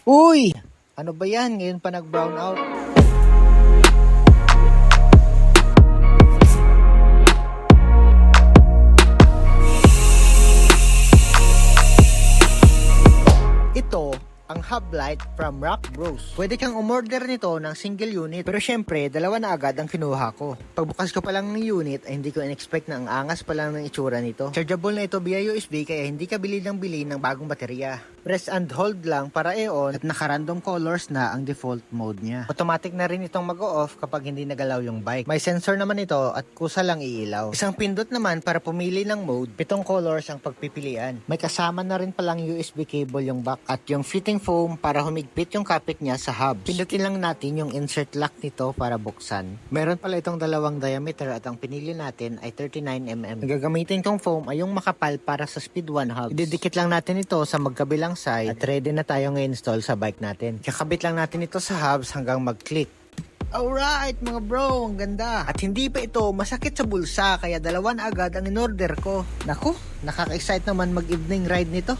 Uy! Ano ba yan? Ngayon pa nag-brown out. Ito, ang hub light from Rock Bros. Pwede kang umorder nito ng single unit. Pero syempre, dalawa na agad ang kinuha ko. Pagbukas ko pa lang ng unit, ay hindi ko in-expect na ang angas pa lang ng itsura nito. Chargeable na ito via USB kaya hindi ka bili ng bagong baterya. Press and hold lang para i-on at naka-random colors na ang default mode niya. Automatic na rin itong mag-off kapag hindi nagalaw yung bike. May sensor naman ito at kusa lang iilaw. Isang pindot naman para pumili ng mode, 7 colors ang pagpipilian. May kasama na rin palang USB cable yung back at yung fitting foam para humigpit yung kapit niya sa hubs. Pindutin lang natin yung insert lock nito para buksan. Meron pala itong dalawang diameter at ang pinili natin ay 39mm. Ang gagamitin kong foam ay yung makapal para sa Speed 1 hubs. Ididikit lang natin ito sa magkabilang side at ready na tayong i-install sa bike natin. Kakabit lang natin ito sa hubs hanggang mag-click. Alright mga bro, ang ganda. At hindi pa ito masakit sa bulsa kaya dalawa na agad ang in-order ko. Naku, nakaka-excite naman mag-evening ride nito.